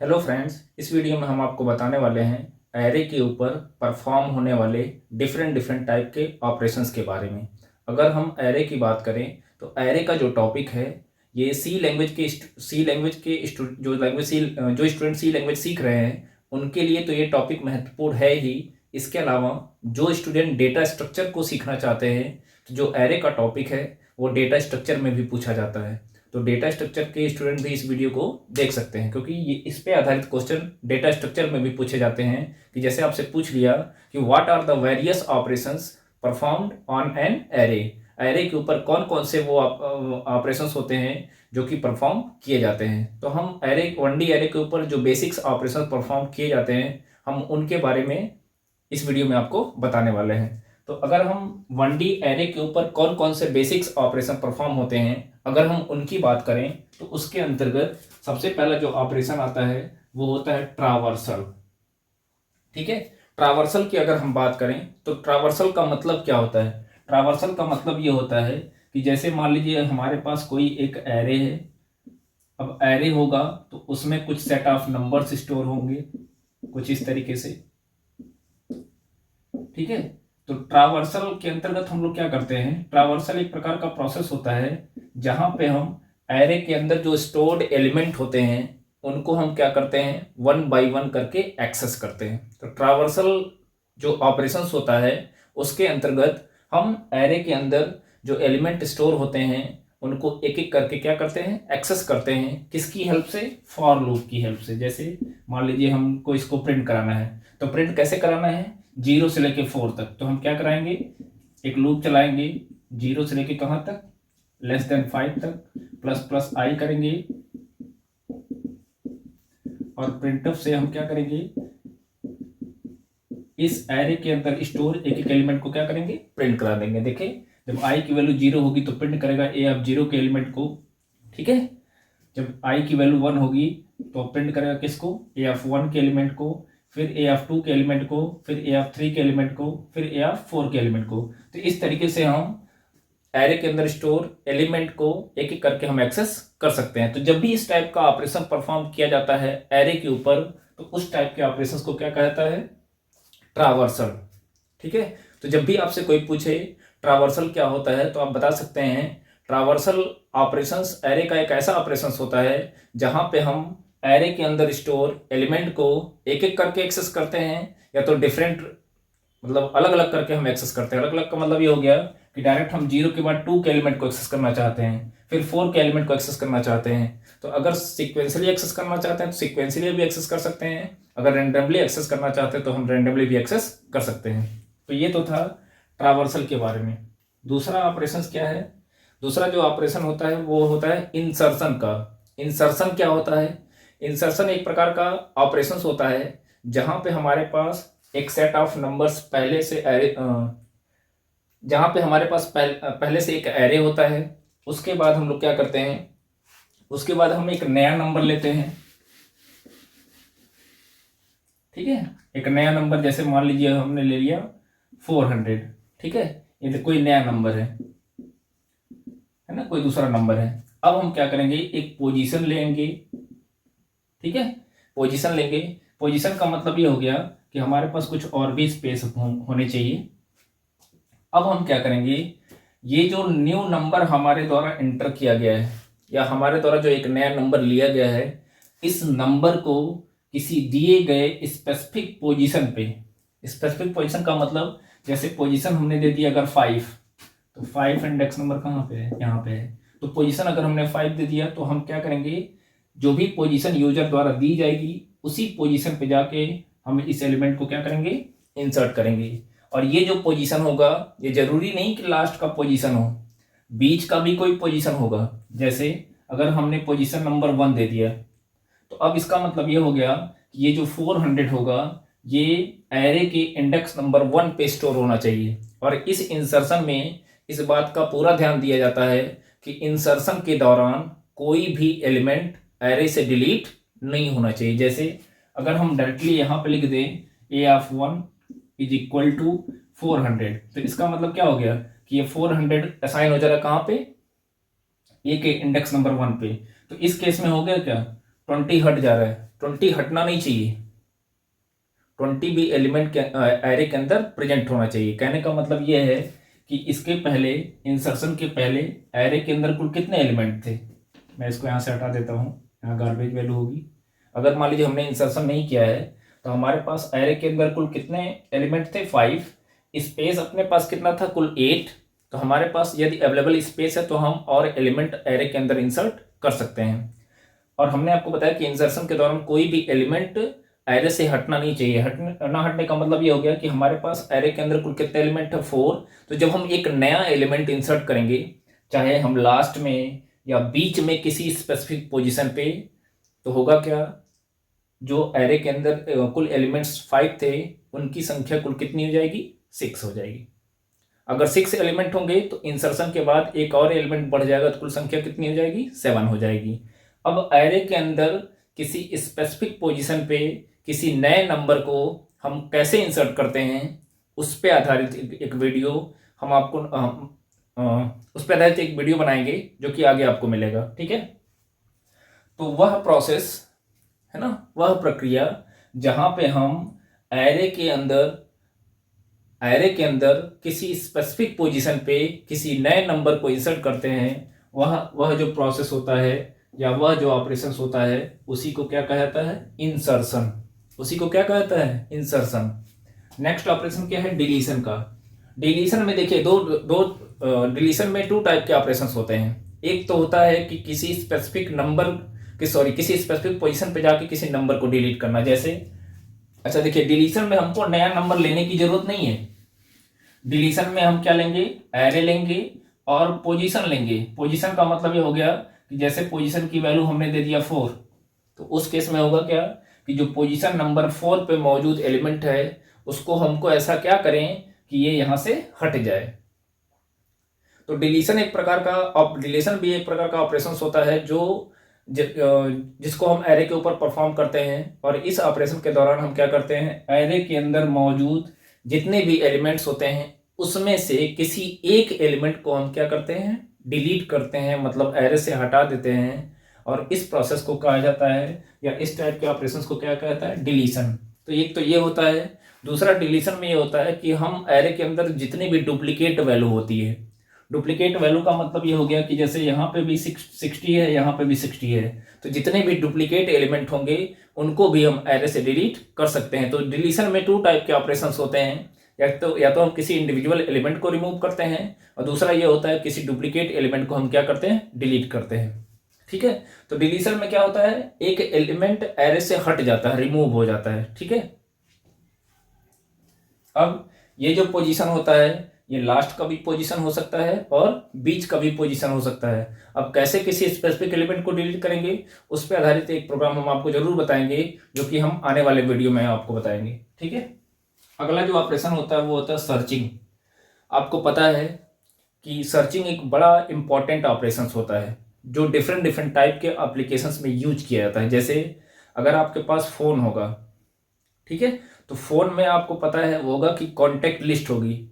Hello friends, इस video में हम आपको बताने वाले हैं एरे के ऊपर परफॉर्म होने वाले डिफरेंट डिफरेंट टाइप के ऑपरेशंस के बारे में। अगर हम एरे की बात करें तो एरे का जो टॉपिक है ये सी लैंग्वेज के जो स्टूडेंट सी लैंग्वेज सीख रहे हैं उनके लिए तो ये टॉपिक महत्वपूर्ण है ही। इसके अलावा जो स्टूडेंट डेटा स्ट्रक्चर को सीखना चाहते हैं तो जो एरे का टॉपिक है वो डेटा स्ट्रक्चर में भी पूछा जाता है। तो डेटा स्ट्रक्चर के स्टूडेंट भी इस वीडियो को देख सकते हैं, क्योंकि ये इस पे आधारित क्वेश्चन डेटा स्ट्रक्चर में भी पूछे जाते हैं। कि जैसे आपसे पूछ लिया कि what are the various operations performed on an array. Array के ऊपर कौन कौन से वो ऑपरेशंस होते हैं जो कि परफॉर्म किए जाते हैं। तो हम एरे 1D एरे के ऊपर जो बेसिक्स ऑपरेशन परफॉर्म किए जाते हैं हम उनके बारे में इस वीडियो में आपको बताने वाले हैं। तो अगर हम 1D एरे के ऊपर कौन कौन से बेसिक्स ऑपरेशन परफॉर्म होते हैं अगर हम उनकी बात करें तो उसके अंतर्गत सबसे पहला जो ऑपरेशन आता है वो होता है ट्रावर्सल। ठीक है, ट्रावर्सल की अगर हम बात करें तो ट्रावर्सल का मतलब क्या होता है। ट्रावर्सल का मतलब ये होता है कि जैसे मान लीजिए हमारे पास कोई एक एरे है। अब एरे होगा तो उसमें कुछ सेट ऑफ नंबर्स स्टोर होंगे कुछ इस तरीके से। ठीक है, तो ट्रावर्सल के अंतर्गत हम लोग क्या करते हैं, ट्रावर्सल एक प्रकार का प्रोसेस होता है जहां पे हम एरे के अंदर जो स्टोर्ड एलिमेंट होते हैं उनको हम क्या करते हैं वन बाय वन करके एक्सेस करते हैं। तो ट्रावर्सल जो ऑपरेशंस होता है उसके अंतर्गत हम एरे के अंदर जो एलिमेंट स्टोर होते हैं उनको एक एक करके क्या करते हैं एक्सेस करते हैं। किसकी हेल्प से, फॉर लूप की हेल्प से। जैसे मान लीजिए हमको इसको प्रिंट कराना है तो प्रिंट कैसे कराना है, 0 से लेके 4 तक। तो हम क्या कराएंगे, एक लूप चलाएंगे 0 से लेके कहां तक, लेस देन 5 तक, प्लस प्लस आई करेंगे और प्रिंटफ से हम क्या करेंगे, इस एरे के अंदर स्टोर एक एक एलिमेंट को क्या करेंगे, प्रिंट करा देंगे। देखिए जब आई की वैल्यू 0 होगी तो प्रिंट करेगा ए ऑफ 0 के एलिमेंट को। ठीक है, जब आई की वैल्यू 1 होगी तो प्रिंट करेगा किसको, ए ऑफ 1 के एलिमेंट को, फिर ए ऑफ 2 के एलिमेंट को, फिर ए ऑफ 3 के एलिमेंट को, फिर ए ऑफ 4 के एलिमेंट को। तो इस तरीके से हम एरे के अंदर स्टोर एलिमेंट को एक एक करके हम एक्सेस कर सकते हैं। तो जब भी इस टाइप का ऑपरेशन परफॉर्म किया जाता है एरे के ऊपर तो उस टाइप के ऑपरेशंस को क्या कहता है, ट्रावर्सल। ठीक है, तो जब भी आपसे कोई पूछे ट्रावर्सल क्या होता है तो आप बता सकते हैं ट्रावर्सल ऑपरेशंस एरे का एक ऐसा ऑपरेशंस होता है जहां पे हम एरे के अंदर स्टोर एलिमेंट को एक एक करके एक्सेस करते हैं या तो डिफरेंट मतलब अलग अलग करके हम एक्सेस करते हैं। अलग अलग का मतलब ये हो गया कि डायरेक्ट हम 0 के बाद 2 के एलिमेंट को एक्सेस करना चाहते हैं, फिर 4 के एलिमेंट को एक्सेस करना चाहते हैं। तो अगर सिक्वेंशियली एक्सेस करना चाहते हैं तो सिक्वेंशियली भी एक्सेस कर सकते हैं, अगर रैंडमली एक्सेस करना चाहते हैं तो हम रैंडमली भी एक्सेस कर सकते हैं। तो ये तो था ट्रावर्सल के बारे में। दूसरा ऑपरेशन क्या है, दूसरा जो ऑपरेशन होता है वो होता है इंसर्शन का। इंसर्शन क्या होता है, इंसर्शन एक प्रकार का ऑपरेशन होता है जहां पे हमारे पास एक सेट ऑफ नंबर्स पहले से एरे जहां पे हमारे पास पहले से एक एरे होता है। उसके बाद हम लोग क्या करते हैं, उसके बाद हम एक नया नंबर लेते हैं। ठीक है, एक नया नंबर जैसे मान लीजिए हमने ले लिया 400। ठीक है, ये तो कोई नया नंबर है ना, कोई दूसरा नंबर है। अब हम क्या करेंगे, एक पोजीशन लेंगे। ठीक है, पोजीशन लेंगे। पोजीशन का मतलब ये हो गया कि हमारे पास कुछ और भी स्पेस होने चाहिए। अब हम क्या करेंगे, ये जो न्यू नंबर हमारे द्वारा एंटर किया गया है या हमारे द्वारा जो एक नया नंबर लिया गया है इस नंबर को किसी दिए गए स्पेसिफिक पोजीशन पे, स्पेसिफिक पोजीशन का मतलब जैसे पोजीशन हमने दे दिया अगर 5 तो 5 इंडेक्स नंबर कहाँ पे है, यहाँ पे है। तो पोजीशन अगर हमने 5 दे दिया तो हम क्या करेंगे, जो भी पोजीशन यूजर द्वारा दी जाएगी उसी पोजीशन पे जाके हम इस एलिमेंट को क्या करेंगे, इंसर्ट करेंगे। और ये जो पोजीशन होगा ये जरूरी नहीं कि लास्ट का पोजीशन हो, बीच का भी कोई पोजीशन होगा। जैसे अगर हमने पोजीशन नंबर 1 दे दिया तो अब इसका मतलब ये हो गया कि ये जो 400 होगा ये एरे के इंडेक्स नंबर 1 पे स्टोर होना चाहिए। और इस इंसर्शन में इस बात का पूरा ध्यान दिया जाता है कि इंसर्शन के दौरान कोई भी एलिमेंट एरे से डिलीट नहीं होना चाहिए। जैसे अगर हम डायरेक्टली यहाँ पे लिख दें ए ऑफ 1 इज इक्वल टू 400 तो इसका मतलब क्या हो गया कि ये 400 असाइन हो जाएगा कहाँ पे, ए के इंडेक्स नंबर 1 पे। तो इस केस में हो गया क्या, 20 हट जा रहा है, 20 हटना नहीं चाहिए, 20 भी एलिमेंट के एरे के अंदर प्रेजेंट होना चाहिए। कहने का मतलब ये है कि इसके पहले, इंसर्शन के पहले एरे के अंदर कुल कितने एलिमेंट थे। मैं इसको यहाँ से हटा देता हूँ, यहाँ गार्बेज वैल्यू होगी। अगर मान लीजिए हमने इंसर्शन नहीं किया है तो हमारे पास एरे के अंदर कुल कितने एलिमेंट थे, 5। स्पेस अपने पास कितना था, कुल 8। तो हमारे पास यदि अवेलेबल स्पेस है तो हम और एलिमेंट एरे के अंदर इंसर्ट कर सकते हैं। और हमने आपको बताया कि इंसर्शन के दौरान कोई भी एलिमेंट एरे से हटना नहीं चाहिए। ना हटने का मतलब ये हो गया कि हमारे पास एरे के अंदर कुल कितने एलिमेंट है, 4। तो जब हम एक नया एलिमेंट इंसर्ट करेंगे, चाहे हम लास्ट में या बीच में किसी स्पेसिफिक पोजीशन पे, तो होगा क्या, जो एरे के अंदर कुल एलिमेंट्स 5 थे उनकी संख्या कुल कितनी हो जाएगी, 6 हो जाएगी। अगर 6 एलिमेंट होंगे तो इंसर्शन के बाद एक और एलिमेंट बढ़ जाएगा तो कुल संख्या कितनी हो जाएगी, 7 हो जाएगी। अब एरे के अंदर किसी स्पेसिफिक पोजीशन पे किसी नए नंबर को हम कैसे इंसर्ट करते हैं, उस पे आधारित एक वीडियो हम आपको उस पे आधारित एक वीडियो बनाएंगे जो कि आगे आपको मिलेगा, ठीक है। तो वह प्रोसेस है ना, वह प्रक्रिया जहां पे हम एरे के अंदर किसी स्पेसिफिक पोजीशन पे किसी नए नंबर को इंसर्ट करते हैं, वह जो प्रोसेस होता है या वह जो ऑपरेशन होता है उसी को क्या कहा जाता है, इंसर्शन। उसी को क्या कहता है, इंसर्शन। नेक्स्ट ऑपरेशन क्या है, डिलीशन का। डिलीशन में देखिए दो डिलीशन में 2 टाइप के ऑपरेशन होते हैं। एक तो होता है कि किसी स्पेसिफिक पोजीशन पे जाके किसी नंबर को डिलीट करना। जैसे अच्छा देखिए, डिलीशन में हमको नया नंबर लेने की जरूरत नहीं है। डिलीशन में हम क्या लेंगे, एरे लेंगे और पोजीशन लेंगे। पोजीशन का मतलब ये हो गया कि जैसे पोजीशन की वैल्यू हमने दे दिया 4, तो उस केस में होगा क्या कि जो पोजीशन नंबर 4 पे मौजूद एलिमेंट है उसको हमको ऐसा क्या करें कि ये यहां से हट जाए। तो डिलीशन भी एक प्रकार का ऑपरेशन होता है जिसको हम एरे के ऊपर परफॉर्म करते हैं। और इस ऑपरेशन के दौरान हम क्या करते हैं, एरे के अंदर मौजूद जितने भी एलिमेंट्स होते हैं उसमें से किसी एक एलिमेंट को हम क्या करते हैं, डिलीट करते हैं, मतलब एरे से हटा देते हैं। और इस प्रोसेस को कहा जाता है, या इस टाइप के ऑपरेशंस को क्या कहता है, डिलीशन। तो एक तो ये होता है। दूसरा डिलीशन में ये होता है कि हम एरे के अंदर जितनी भी डुप्लीकेट वैल्यू होती है, डुप्लीकेट वैल्यू का मतलब ये हो गया कि जैसे यहाँ पे भी 60 है, यहाँ पे भी 60 है, तो जितने भी डुप्लीकेट एलिमेंट होंगे उनको भी हम एरे से डिलीट कर सकते हैं। तो डिलीशन में 2 टाइप के ऑपरेशंस होते हैं। या तो हम किसी इंडिविजुअल एलिमेंट को रिमूव करते हैं, और दूसरा ये होता है किसी डुप्लीकेट एलिमेंट को हम क्या करते हैं, डिलीट करते हैं, ठीक है। तो डिलीशन में क्या होता है, एक एलिमेंट एरे से हट जाता है, रिमूव हो जाता है, ठीक है। अब ये जो पोजीशन होता है ये लास्ट का भी पोजीशन हो सकता है और बीच का भी पोजीशन हो सकता है। अब कैसे किसी स्पेसिफिक एलिमेंट को डिलीट करेंगे उस पर आधारित एक प्रोग्राम हम आपको जरूर बताएंगे, जो कि हम आने वाले वीडियो में आपको बताएंगे, ठीक है। अगला जो ऑपरेशन होता है वो होता है सर्चिंग। आपको पता है कि सर्चिंग एक बड़ा इंपॉर्टेंट ऑपरेशन होता है जो डिफरेंट टाइप के एप्लीकेशंस में यूज किया जाता है। जैसे अगर आपके पास फ़ोन होगा, ठीक है, तो फ़ोन में आपको पता है वो होगा कि कॉन्टैक्ट लिस्ट होगी,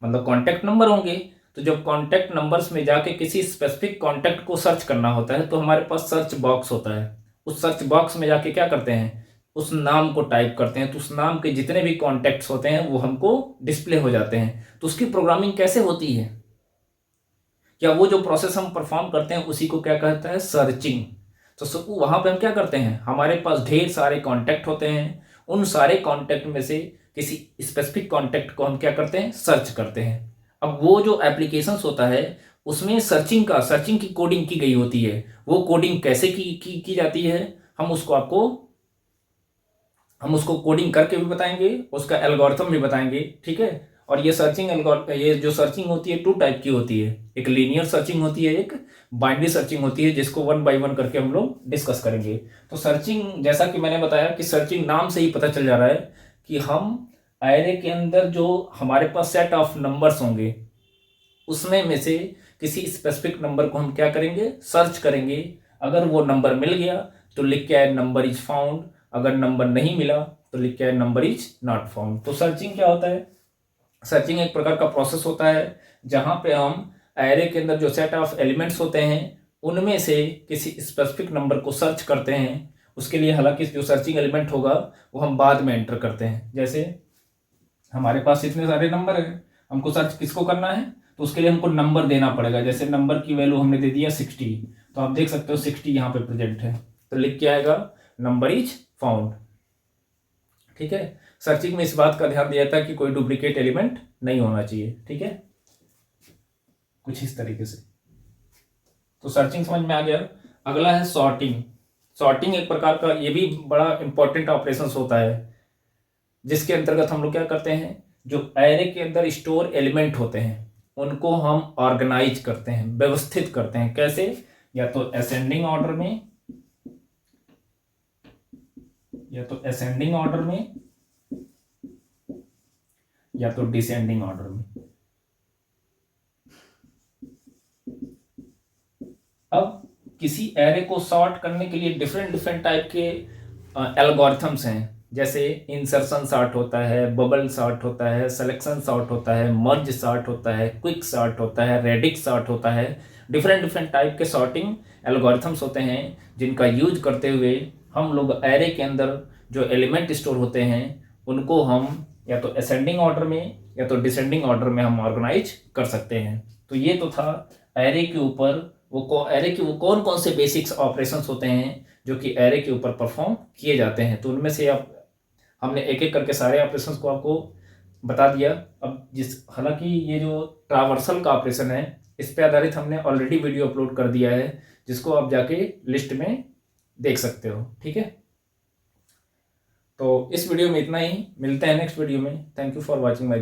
मतलब कॉन्टैक्ट नंबर होंगे। तो जब कॉन्टैक्ट नंबर्स में जाके किसी स्पेसिफिक कॉन्टैक्ट को सर्च करना होता है तो हमारे पास सर्च बॉक्स होता है। उस सर्च बॉक्स में जाके क्या करते हैं, उस नाम को टाइप करते हैं, तो उस नाम के जितने भी कॉन्टैक्ट्स होते हैं वो हमको डिस्प्ले हो जाते हैं। तो उसकी प्रोग्रामिंग कैसे होती है, या वो जो प्रोसेस हम परफॉर्म करते हैं उसी को क्या कहता है, सर्चिंग। तो वहां पे हम क्या करते हैं, हमारे पास ढेर सारे कॉन्टैक्ट होते हैं, उन सारे कॉन्टैक्ट में से किसी स्पेसिफिक कॉन्टैक्ट को हम क्या करते हैं, सर्च करते हैं। अब वो जो एप्लीकेशंस होता है उसमें सर्चिंग की कोडिंग की गई होती है। वो कोडिंग कैसे की जाती है हम उसको कोडिंग करके भी बताएंगे, उसका एल्गोरिथम भी बताएंगे, ठीक है। और ये जो सर्चिंग होती है 2 टाइप की होती है, एक लीनियर सर्चिंग होती है, एक बाइनरी सर्चिंग होती है, जिसको 1 बाय 1 करके हम लोग डिस्कस करेंगे। तो सर्चिंग, जैसा कि मैंने बताया कि सर्चिंग नाम से ही पता चल जा रहा है कि हम एरे के अंदर जो हमारे पास सेट ऑफ नंबर्स होंगे उसमें से किसी स्पेसिफिक नंबर को हम क्या करेंगे, सर्च करेंगे। अगर वो नंबर मिल गया तो लिख के आए नंबर इज फाउंड, अगर नंबर नहीं मिला तो लिख के आए नंबर इज नॉट फाउंड। तो सर्चिंग क्या होता है, सर्चिंग एक प्रकार का प्रोसेस होता है जहां पे हम एरे के अंदर जो सेट ऑफ एलिमेंट्स होते हैं उनमें से किसी स्पेसिफिक नंबर को सर्च करते हैं। उसके लिए हालांकि जो सर्चिंग एलिमेंट होगा वो हम बाद में एंटर करते हैं। जैसे हमारे पास इतने सारे नंबर हैं, हमको सर्च किसको करना है, तो उसके लिए हमको नंबर देना पड़ेगा। जैसे नंबर की वैल्यू हमने दे दिया 60, तो आप देख सकते हो 60 यहाँ पे प्रेजेंट है, तो लिख के आएगा नंबर इज फाउंड। ठीक है, सर्चिंग में इस बात का ध्यान दिया था कि कोई डुप्लीकेट एलिमेंट नहीं होना चाहिए। ठीक है, कुछ इस तरीके से। तो सर्चिंग समझ में आ गया। अगला है सॉर्टिंग। सॉर्टिंग एक प्रकार का ये भी बड़ा इंपॉर्टेंट ऑपरेशन होता है, जिसके अंतर्गत हम लोग क्या करते हैं, जो एरे के अंदर स्टोर एलिमेंट होते हैं उनको हम ऑर्गेनाइज करते हैं, व्यवस्थित करते हैं। कैसे, या तो असेंडिंग ऑर्डर में, या तो असेंडिंग ऑर्डर में, या तो डिसेंडिंग ऑर्डर में। अब किसी एरे को सॉर्ट करने के लिए डिफरेंट डिफरेंट टाइप के एल्गोरिथम्स हैं। जैसे इंसर्शन सॉर्ट होता है, बबल सॉर्ट होता है, सिलेक्शन सॉर्ट होता है, मर्ज सॉर्ट होता है, क्विक सॉर्ट होता है, रेडिक्स सॉर्ट होता है। डिफरेंट डिफरेंट टाइप के सॉर्टिंग एल्गोरिथम्स होते हैं जिनका यूज करते हुए हम लोग एरे के अंदर जो एलिमेंट स्टोर होते हैं उनको हम या तो असेंडिंग ऑर्डर में या तो डिसेंडिंग ऑर्डर में हम ऑर्गेनाइज कर सकते हैं। तो ये तो था एरे के ऊपर एरे के वो कौन कौन से बेसिक्स ऑपरेशंस होते हैं जो कि एरे के ऊपर परफॉर्म किए जाते हैं। तो उनमें से आप हमने एक एक करके सारे ऑपरेशंस को आपको बता दिया। अब हालांकि ये जो ट्रावर्सल का ऑपरेशन है इस पे आधारित हमने ऑलरेडी वीडियो अपलोड कर दिया है, जिसको आप जाके लिस्ट में देख सकते हो। ठीक है, तो इस वीडियो में इतना ही, मिलते हैं नेक्स्ट वीडियो में। Thank you for watching my